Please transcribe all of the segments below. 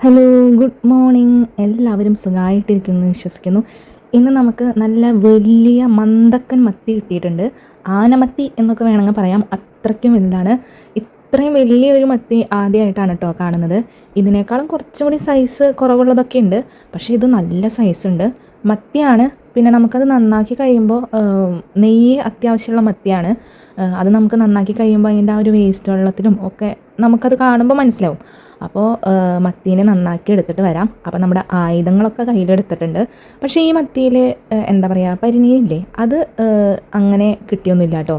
Hello, good morning. എല്ലാവരും സുഖമായിട്ടിരിക്കുന്നു വിശ്വസിക്കുന്നു. ഇന്ന് നമുക്ക് നല്ല വലിയ മന്തക്കൻ മത്തി കിട്ടിയിട്ടുണ്ട്. ആനമത്തി എന്നൊക്കെ വേണമെങ്കിൽ പറയാം, അത്രയ്ക്കും വലുതാണ്. ഇത്രയും വലിയൊരു മത്തി ആദ്യമായിട്ടാണ് കേട്ടോ കാണുന്നത്. ഇതിനേക്കാളും കുറച്ചും കൂടി സൈസ് കുറവുള്ളതൊക്കെ ഉണ്ട്, പക്ഷേ ഇത് നല്ല സൈസ് ഉണ്ട്. മത്തിയാണ്, പിന്നെ നമുക്കത് നന്നാക്കി കഴിയുമ്പോൾ നെയ്യ് അത്യാവശ്യമുള്ള മത്തിയാണ്. അത് നമുക്ക് നന്നാക്കി കഴിയുമ്പോൾ അതിൻ്റെ ആ ഒരു വേസ്റ്റ് വെള്ളത്തിലും ഒക്കെ നമുക്കത് കാണുമ്പോൾ മനസ്സിലാവും. അപ്പോൾ മത്തീനെ നന്നാക്കി എടുത്തിട്ട് വരാം. അപ്പോൾ നമ്മുടെ ആയുധങ്ങളൊക്കെ കയ്യിലെടുത്തിട്ടുണ്ട്. പക്ഷേ ഈ മത്തിയിൽ എന്താ പറയുക, പരിനീരില്ലേ, അത് അങ്ങനെ കിട്ടിയൊന്നുമില്ല കേട്ടോ.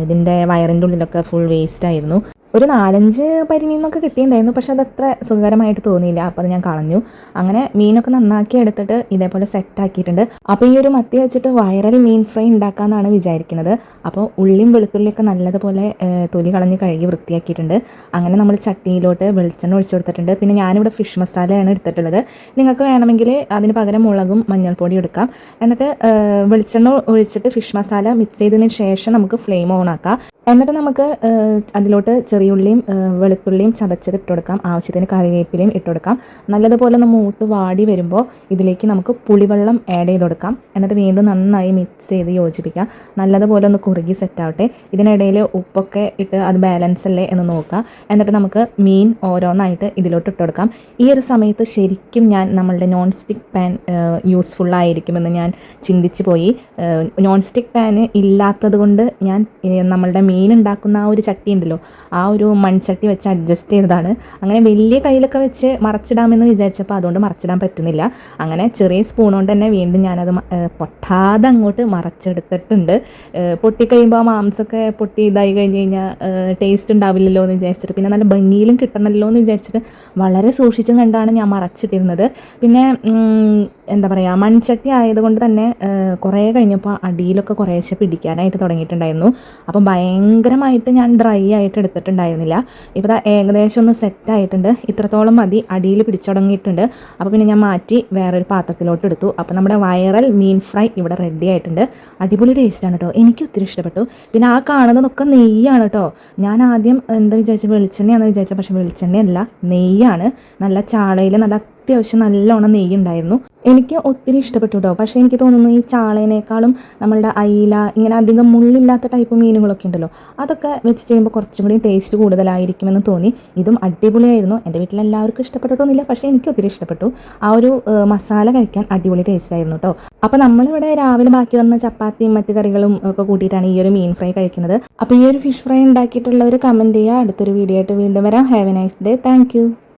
ഇതിൻ്റെ വയറിൻ്റെ ഉള്ളിലൊക്കെ ഫുൾ വേസ്റ്റ് ആയിരുന്നു. ഒരു 4-5 പരിനീന്നൊക്കെ കിട്ടിയിട്ടുണ്ടായിരുന്നു, പക്ഷെ അതത്ര സുഖകരമായിട്ട് തോന്നിയില്ല. അപ്പോൾ അത് ഞാൻ കളഞ്ഞു. അങ്ങനെ മീനൊക്കെ നന്നാക്കി എടുത്തിട്ട് ഇതേപോലെ സെറ്റാക്കിയിട്ടുണ്ട്. അപ്പോൾ ഈ ഒരു മത്തി വെച്ചിട്ട് വൈറൽ മീൻ ഫ്രൈ ഉണ്ടാക്കാമെന്നാണ് വിചാരിക്കുന്നത്. അപ്പോൾ ഉള്ളിയും വെളുത്തുള്ളിയൊക്കെ നല്ലതുപോലെ തൊലി കളഞ്ഞ് കഴുകി വൃത്തിയാക്കിയിട്ടുണ്ട്. അങ്ങനെ നമ്മൾ ചട്ടിയിലോട്ട് വെളിച്ചെണ്ണ ഒഴിച്ചു കൊടുത്തിട്ടുണ്ട്. പിന്നെ ഞാനിവിടെ ഫിഷ് മസാലയാണ് എടുത്തിട്ടുള്ളത്. നിങ്ങൾക്ക് വേണമെങ്കിൽ അതിന് പകരം മുളകും മഞ്ഞൾപ്പൊടി എടുക്കാം. എന്നിട്ട് വെളിച്ചെണ്ണ ഒഴിച്ചിട്ട് ഫിഷ് മസാല മിക്സ് ചെയ്തതിന് ശേഷം നമുക്ക് ഫ്ലെയിം ഓൺ ആക്കാം. എന്നിട്ട് നമുക്ക് അതിലോട്ട് ചെറിയുള്ളിയും വെളുത്തുള്ളിയും ചതച്ചത് ഇട്ട് കൊടുക്കാം. ആവശ്യത്തിന് കറിവേപ്പിലയും ഇട്ട് കൊടുക്കാം. നല്ലതുപോലെ ഒന്ന് മൂത്ത് വാടി വരുമ്പോൾ ഇതിലേക്ക് നമുക്ക് പുളിവെള്ളം ആഡ് ചെയ്ത് കൊടുക്കാം. എന്നിട്ട് വീണ്ടും നന്നായി മിക്സ് ചെയ്ത് യോജിപ്പിക്കാം. നല്ലതുപോലെ ഒന്ന് കുറുകി സെറ്റാവട്ടെ. ഇതിനിടയിൽ ഉപ്പൊക്കെ ഇട്ട് അത് ബാലൻസ് അല്ലേ എന്ന് നോക്കാം. എന്നിട്ട് നമുക്ക് മീൻ ഓരോന്നായിട്ട് ഇതിലോട്ട് ഇട്ട് കൊടുക്കാം. ഈ ഒരു സമയത്ത് ശരിക്കും ഞാൻ നമ്മളുടെ നോൺ സ്റ്റിക്ക് പാൻ യൂസ്ഫുള്ളായിരിക്കുമെന്ന് ഞാൻ ചിന്തിച്ച് പോയി. നോൺ സ്റ്റിക്ക് പാന് ഇല്ലാത്തത് കൊണ്ട് ഞാൻ നമ്മളുടെ മീൻ ഉണ്ടാക്കുന്ന ആ ഒരു ചട്ടി ഉണ്ടല്ലോ, ആ ഒരു മൺചട്ടി വെച്ച് അഡ്ജസ്റ്റ് ചെയ്തതാണ്. അങ്ങനെ വലിയ കയ്യിലൊക്കെ വെച്ച് മറച്ചിടാമെന്ന് വിചാരിച്ചപ്പോൾ അതുകൊണ്ട് മറച്ചിടാൻ പറ്റുന്നില്ല. അങ്ങനെ ചെറിയ സ്പൂൺ കൊണ്ട് തന്നെ വീണ്ടും ഞാനത് പൊട്ടാതെ അങ്ങോട്ട് മറച്ചെടുത്തിട്ടുണ്ട്. പൊട്ടിക്കഴിയുമ്പോൾ ആ മാംസമൊക്കെ പൊട്ടി ഇതായി കഴിഞ്ഞ് കഴിഞ്ഞാൽ ടേസ്റ്റ് ഉണ്ടാവില്ലല്ലോ എന്ന് വിചാരിച്ചിട്ട്, പിന്നെ നല്ല ഭംഗിയിലും കിട്ടണമല്ലോ എന്ന് വിചാരിച്ചിട്ട് വളരെ സൂക്ഷിച്ചും കണ്ടാണ് ഞാൻ മറച്ചിട്ടിരുന്നത്. പിന്നെ എന്താ പറയുക, മൺചട്ടി ആയതുകൊണ്ട് തന്നെ കുറേ കഴിഞ്ഞപ്പോൾ അടിയിലൊക്കെ കുറേശ്ശെ പിടിക്കാനായിട്ട് തുടങ്ങിയിട്ടുണ്ടായിരുന്നു. അപ്പം ഭയങ്കരമായിട്ട് ഞാൻ ഡ്രൈ ആയിട്ട് എടുത്തിട്ടുണ്ടായിരുന്നില്ല. ഇപ്പോൾ ഏകദേശം ഒന്ന് സെറ്റായിട്ടുണ്ട്. ഇത്രത്തോളം മതി, അടിയിൽ പിടിച്ചു തുടങ്ങിയിട്ടുണ്ട്. അപ്പോൾ പിന്നെ ഞാൻ മാറ്റി വേറൊരു പാത്രത്തിലോട്ട് എടുത്തു. അപ്പോൾ നമ്മുടെ വൈറൽ മീൻ ഫ്രൈ ഇവിടെ റെഡി ആയിട്ടുണ്ട്. അടിപൊളി ടേസ്റ്റാണ് കേട്ടോ, എനിക്ക് ഒത്തിരി ഇഷ്ടപ്പെട്ടു. പിന്നെ ആ കാണുന്നതൊക്കെ നെയ്യാണ് കേട്ടോ. ഞാൻ ആദ്യം എന്താ വിചാരിച്ചത്, വെളിച്ചെണ്ണയാണെന്ന് വിചാരിച്ചത്, പക്ഷേ വെളിച്ചെണ്ണയല്ല, നെയ്യാണ്. നല്ല ചാളയിൽ നല്ല അത്യാവശ്യം നല്ലോണം നെയ്യുണ്ടായിരുന്നു. എനിക്ക് ഒത്തിരി ഇഷ്ടപ്പെട്ടു കേട്ടോ. പക്ഷേ എനിക്ക് തോന്നുന്നു ഈ ചാളേനേക്കാളും നമ്മളുടെ അയില, ഇങ്ങനെ അധികം മുള്ളില്ലാത്ത ടൈപ്പ് മീനുകളൊക്കെ ഉണ്ടല്ലോ, അതൊക്കെ വെച്ച് ചെയ്യുമ്പോൾ കുറച്ചും കൂടി ടേസ്റ്റ് കൂടുതലായിരിക്കുമെന്ന് തോന്നി. ഇതും അടിപൊളിയായിരുന്നു. എൻ്റെ വീട്ടിലെല്ലാവർക്കും ഇഷ്ടപ്പെട്ടിട്ടൊന്നുമില്ല, പക്ഷേ എനിക്ക് ഒത്തിരി ഇഷ്ടപ്പെട്ടു. ആ ഒരു മസാല കഴിക്കാൻ അടിപൊളി ടേസ്റ്റ് ആയിരുന്നു കേട്ടോ. അപ്പോൾ നമ്മളിവിടെ രാവിലെ ബാക്കി വന്ന ചപ്പാത്തിയും മറ്റു കറികളും ഒക്കെ കൂട്ടിയിട്ടാണ് ഈ ഒരു മീൻ ഫ്രൈ കഴിക്കുന്നത്. അപ്പോൾ ഈ ഒരു ഫിഷ് ഫ്രൈ ഉണ്ടാക്കിയിട്ടുള്ളവർ കമൻറ്റ് ചെയ്യുക. അടുത്തൊരു വീഡിയോ ആയിട്ട് വീണ്ടും വരാം. Have A nice day. Thank you.